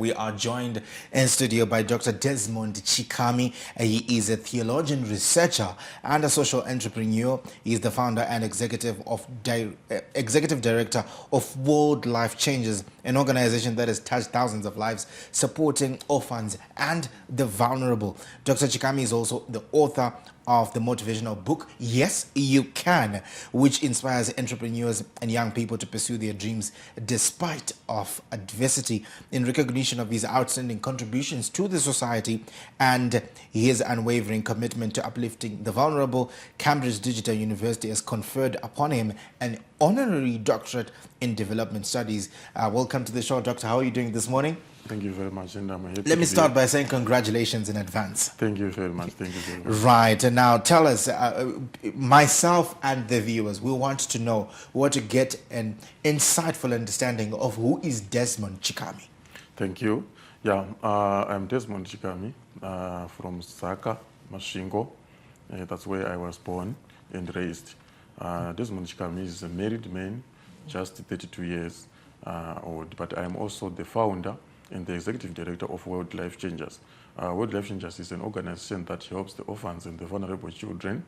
we are joined in studio by Dr. Desmond Chikamhi. He is a theologian, researcher, and a social entrepreneur. He is the founder and executive director of World Life Changes, an organization that has touched thousands of lives, supporting orphans and the vulnerable. Dr. Chikamhi is also the author of the motivational book, Yes, You Can, which inspires entrepreneurs and young people to pursue their dreams despite of adversity. In recognition of his outstanding contributions to the society and his unwavering commitment to uplifting the vulnerable, Cambridge Digital University has conferred upon him an honorary doctorate in development studies. Welcome to the show, Doctor. How are you doing this morning? Thank you very much, and I'm happy. Let me start by saying congratulations in advance. Thank you very much. Thank you very much. Right, and now tell us, myself and the viewers, we want to know, we want to get an insightful understanding of who is Desmond Chikamhi. Thank you. Yeah, I'm Desmond Chikamhi from Saka, Mashingo. That's where I was born and raised. Desmond Chikamhi is a married man, just 32 years old, but I'm also the founder and the executive director of World Life Changes. World Life Changes is an organization that helps the orphans and the vulnerable children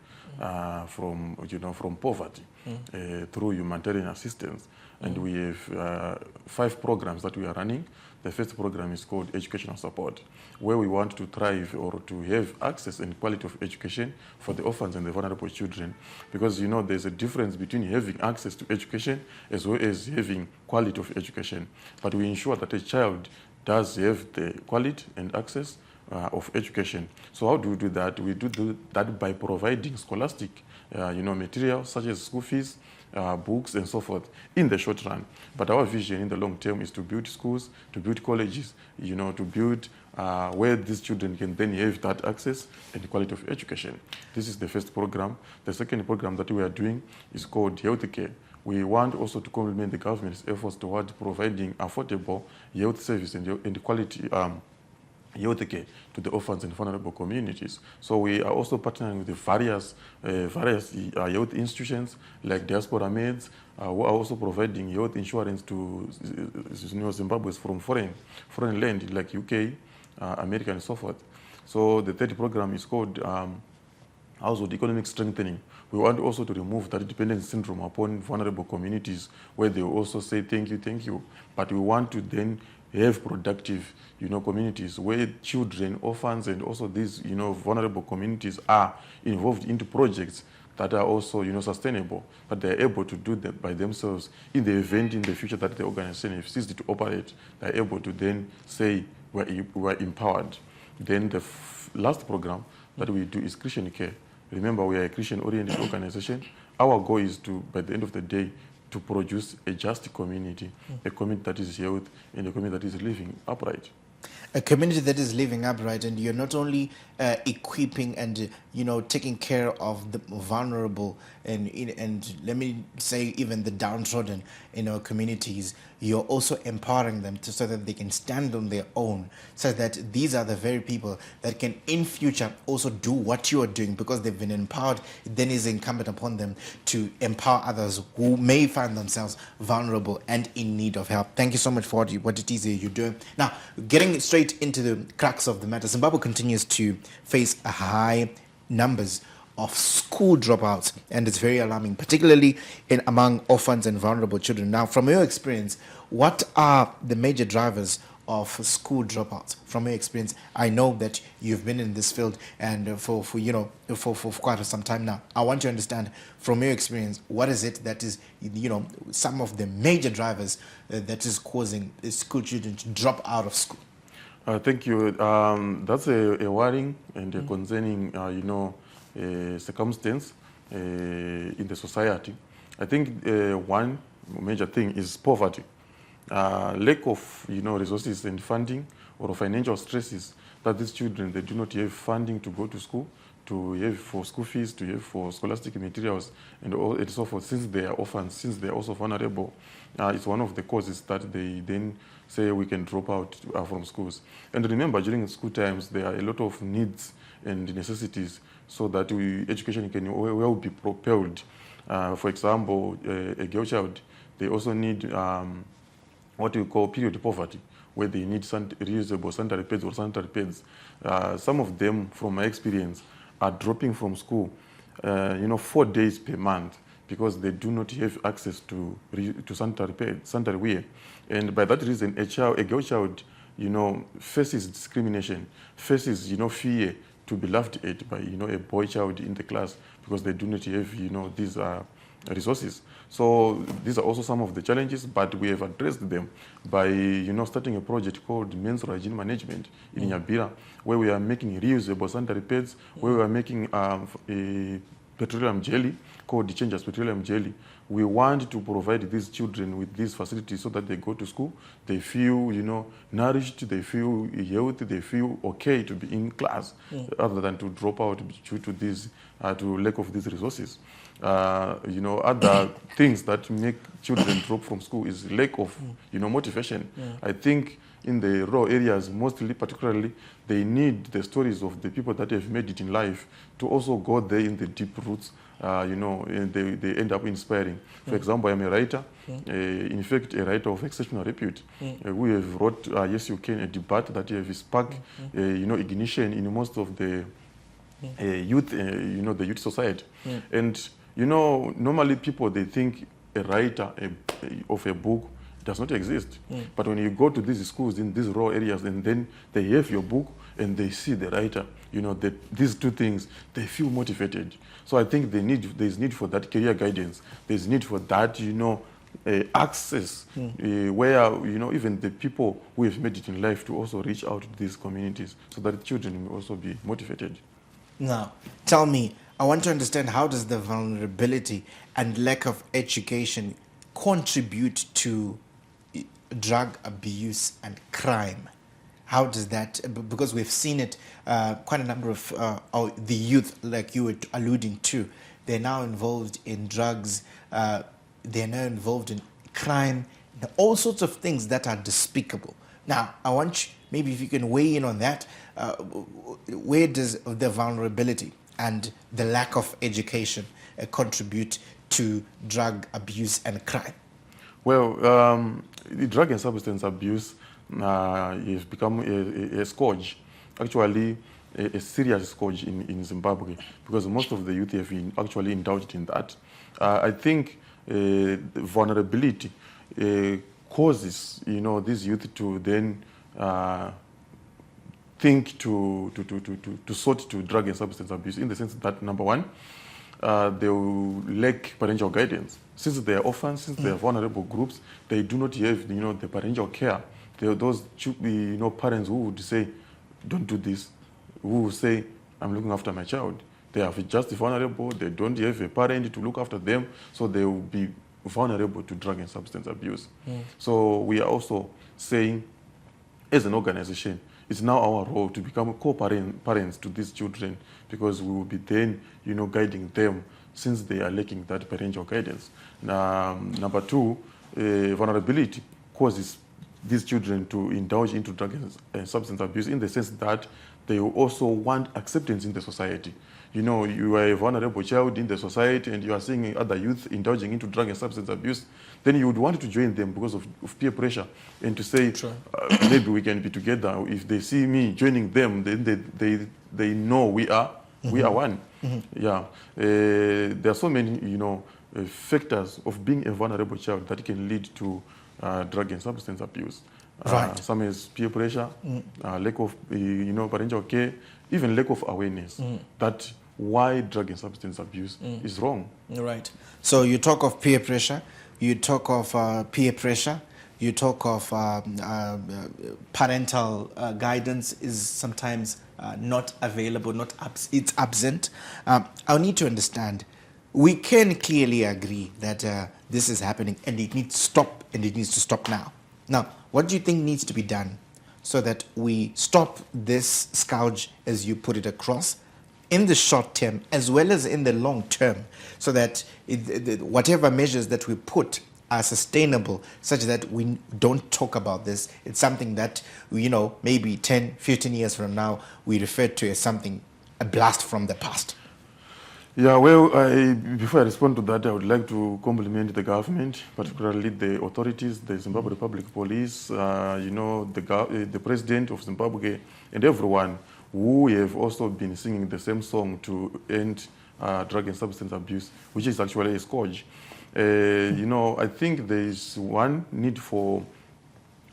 from poverty through humanitarian assistance. And we have 5 programs that we are running. The first program is called Educational Support, where we want to thrive or to have access and quality of education for the orphans and the vulnerable children. Because, you know, there's a difference between having access to education as well as having quality of education. But we ensure that a child does have the quality and access of education. So how do we do that? We do that by providing scholastic materials such as school fees, books and so forth in the short run. But our vision in the long term is to build schools, to build colleges, to build where these children can then have that access and quality of education. This is the first program. The second program that we are doing is called Healthcare. We want also to complement the government's efforts toward providing affordable health service and quality health care to the orphans and vulnerable communities. So we are also partnering with the various health institutions like Diaspora Meds, who are also providing health insurance to Zimbabweans from foreign land like UK, America, and so forth. So the third program is called Household Economic Strengthening. We want also to remove that dependence syndrome upon vulnerable communities where they will also say thank you. But we want to then have productive, communities where children, orphans, and also these, vulnerable communities are involved into projects that are also, sustainable, that they're able to do that by themselves. In the event in the future that the organization has ceased to operate, they're able to then say we're empowered. Then the last program that we do is Christian care. Remember, we are a Christian-oriented organization. Our goal is to, by the end of the day, to produce a just community, a community that is healthy, and a community that is living upright. A community that is living upright, and you're not only equipping and taking care of the vulnerable and let me say even the downtrodden in our communities, you're also empowering them so that they can stand on their own, so that these are the very people that can in future also do what you are doing, because they've been empowered. Then is incumbent upon them to empower others who may find themselves vulnerable and in need of help. Thank you so much for what it is you're doing. Now, getting straight into the crux of the matter, Zimbabwe continues to face a high numbers of school dropouts, and it's very alarming, particularly among orphans and vulnerable children. Now, from your experience, what are the major drivers of school dropouts? From your experience, I know that you've been in this field and for quite some time now. I want to understand from your experience, what is it that is some of the major drivers that is causing school children to drop out of school? Thank you. That's a worrying and a concerning, circumstance in the society. I think one major thing is poverty, lack of, resources and funding, or financial stresses that these children, they do not have funding to go to school, to have for school fees, to have for scholastic materials, and so forth. Since they are orphans, since they are also vulnerable, it's one of the causes that they then say we can drop out from schools. And remember, during school times, there are a lot of needs and necessities so that education can well be propelled. For example, a girl child, they also need what we call period poverty, where they need reusable sanitary pads or sanitary pads. Some of them, from my experience, are dropping from school, 4 days per month because they do not have access to sanitary pads, sanitary wear. And by that reason, a girl child, faces discrimination, faces, fear to be laughed at by, a boy child in the class because they do not have, these resources. So these are also some of the challenges, but we have addressed them by, starting a project called Menstrual Hygiene Management in Nyabira, where we are making reusable sanitary pads, where we are making a petroleum jelly called the Changes Petroleum Jelly. We want to provide these children with these facilities so that they go to school, they feel, nourished, they feel healthy, they feel okay to be in class, other than to drop out due to this, to lack of these resources. Other things that make children drop from school is lack of, motivation. I think in the rural areas, mostly, particularly, they need the stories of the people that have made it in life to also go there in the deep roots, and they end up inspiring. For example, I'm a writer, in fact, a writer of exceptional repute. We have wrote, Yes You Can, a debate that have sparked, ignition in most of the youth, the youth society. And, normally people, they think a writer of a book does not exist. But when you go to these schools in these rural areas and then they have your book and they see the writer, these two things, they feel motivated. So I think there's need for that career guidance. There's need for that, access where, even the people who have made it in life to also reach out to these communities so that children will also be motivated. Now, tell me, I want to understand, how does the vulnerability and lack of education contribute to drug abuse and crime? How does that, because we've seen it, quite a number of the youth, like you were alluding to, they're now involved in drugs, they're now involved in crime, all sorts of things that are despicable. Now, I want you, maybe if you can weigh in on that, where does the vulnerability and the lack of education contribute to drug abuse and crime? Well, the drug and substance abuse has become a scourge, actually a serious scourge in Zimbabwe, because most of the youth have actually indulged in that. I think the vulnerability causes, this youth to then think to sort to drug and substance abuse, in the sense that, number one, they will lack parental guidance. Since they are orphans, since they are vulnerable groups, they do not have, the parental care. There are those, parents who would say, don't do this, who will say, I'm looking after my child. They are just vulnerable, they don't have a parent to look after them, so they will be vulnerable to drug and substance abuse. So we are also saying, as an organization, it's now our role to become co-parents to these children, because we will be then, guiding them, since they are lacking that parental guidance. Number two, vulnerability causes these children to indulge into drug and substance abuse, in the sense that they will also want acceptance in the society. You are a vulnerable child in the society and you are seeing other youth indulging into drug and substance abuse, then you would want to join them because of peer pressure, and to say, maybe we can be together. If they see me joining them, then they know we are one. Yeah, there are so many, factors of being a vulnerable child that can lead to drug and substance abuse. Some is peer pressure, lack of parental care, even lack of awareness that why drug and substance abuse is wrong. Right. So you talk of peer pressure, you talk of you talk of parental guidance is sometimes not available, it's absent. I'll need to understand. We can clearly agree that this is happening and it needs to stop, and it needs to stop now. Now, what do you think needs to be done so that we stop this scourge, as you put it across, in the short term as well as in the long term, so that whatever measures that we put are sustainable, such that we don't talk about this? It's something that, maybe 10, 15 years from now, we refer to as something, a blast from the past. Yeah, well, before I respond to that, I would like to compliment the government, particularly the authorities, the Zimbabwe Republic Police, the president of Zimbabwe, and everyone who have also been singing the same song to end drug and substance abuse, which is actually a scourge. I think there is one need for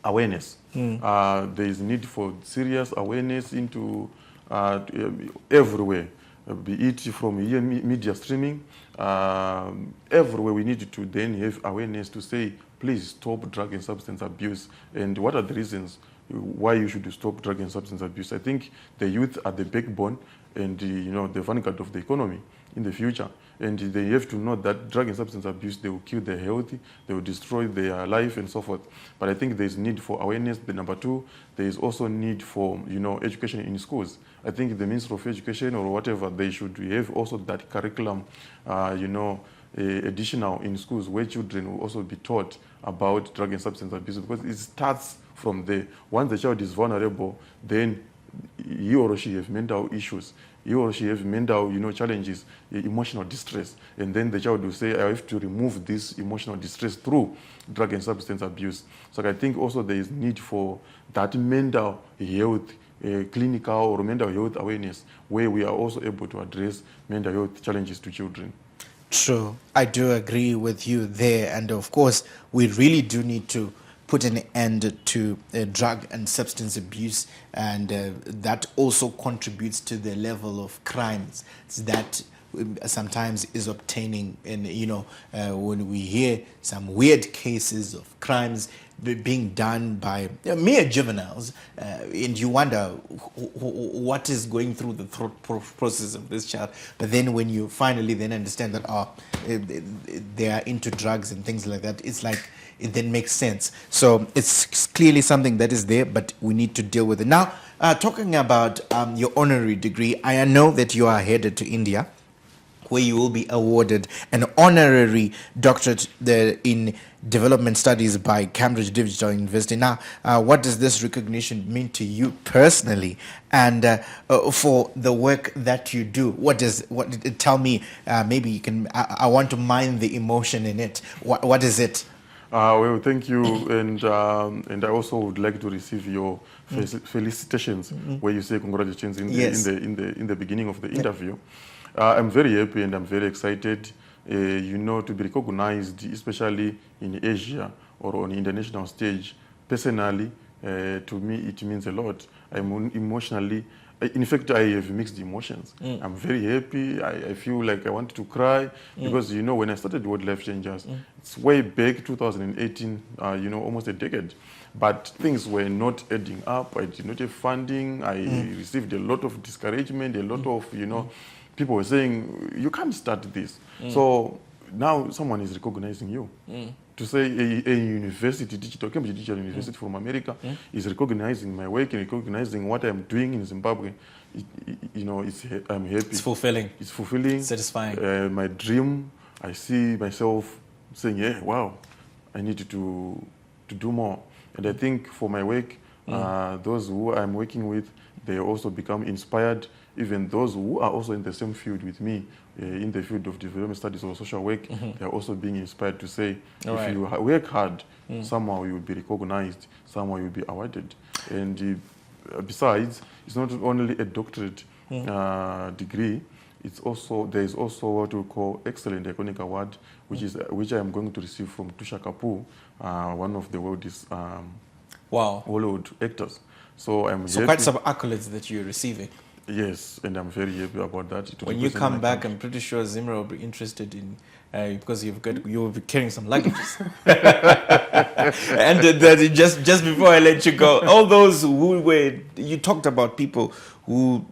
awareness. There is need for serious awareness into everywhere, be it from here, media streaming, everywhere we need to then have awareness to say, please stop drug and substance abuse. And what are the reasons why you should stop drug and substance abuse? I think the youth are the backbone and the vanguard of the economy in the future. And they have to know that drug and substance abuse, they will kill their health, they will destroy their life and so forth. But I think there's need for awareness. The number two, there is also need for, education in schools. I think the Ministry of Education or whatever, they should have also that curriculum, additional in schools where children will also be taught about drug and substance abuse, because it starts from there. Once the child is vulnerable, then he or she have mental issues. He or she have mental, challenges, emotional distress. And then the child will say, I have to remove this emotional distress through drug and substance abuse. So I think also there is need for that mental health, clinical or mental health awareness, where we are also able to address mental health challenges to children. True. I do agree with you there. And of course, we really do need to put an end to drug and substance abuse, and that also contributes to the level of crimes that sometimes is obtaining. And when we hear some weird cases of crimes being done by mere juveniles, and you wonder what is going through the thought process of this child. But then when you finally then understand that they are into drugs and things like that, it's like it then makes sense. So it's clearly something that is there, but we need to deal with it. Now, talking about your honorary degree, I know that you are headed to India, where you will be awarded an honorary doctorate in development studies by Cambridge Digital University. Now, what does this recognition mean to you personally, and for the work that you do? Tell me, maybe you can, I want to mine the emotion in it. What is it? Well, thank you, and I also would like to receive your felicitations, where you say congratulations in the beginning of the interview. I'm very happy and I'm very excited, to be recognized, especially in Asia or on the international stage. Personally, to me, it means a lot. I'm emotionally, in fact, I have mixed emotions. I'm very happy. I feel like I want to cry because, when I started World Life Changers, it's way back 2018, almost a decade. But things were not adding up. I did not have funding. I received a lot of discouragement, a lot of, people were saying, you can't start this. So now someone is recognizing you. To say a university, Cambridge Digital University from America is recognizing my work and recognizing what I'm doing in Zimbabwe. I'm happy. It's fulfilling. It's fulfilling. Satisfying. My dream, I see myself saying, yeah, wow, I need to do more. And I think for my work, those who I'm working with, they also become inspired. Even those who are also in the same field with me, in the field of development studies or social work, they are also being inspired to say, if you work hard, somehow you will be recognized, somehow you will be awarded. And besides, it's not only a doctorate degree, there is also what we call Excellent Iconic Award, which I am going to receive from Tusha Kapoor, one of the world's Hollywood actors. So quite some accolades that you're receiving. Yes, and I'm very happy about that. When you come back, I'm pretty sure Zimra will be interested in, because you'll be carrying some luggages. And just before I let you go, all those you talked about people who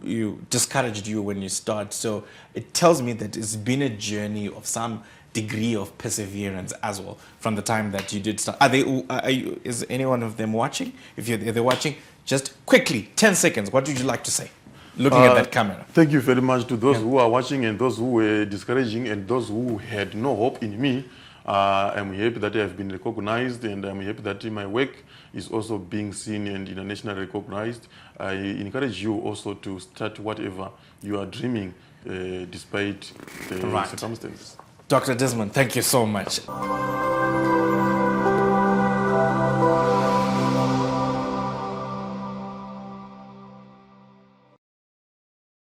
discouraged you when you start. So it tells me that it's been a journey of some degree of perseverance as well from the time that you did start. Is any one of them watching? If they're watching, just quickly, 10 seconds, what would you like to say? Looking at that camera. Thank you very much to those who are watching and those who were discouraging and those who had no hope in me. I'm happy that I have been recognized, and I'm happy that my work is also being seen and internationally recognized. I encourage you also to start whatever you are dreaming, despite the Right. circumstances. Dr. Desmond, thank you so much.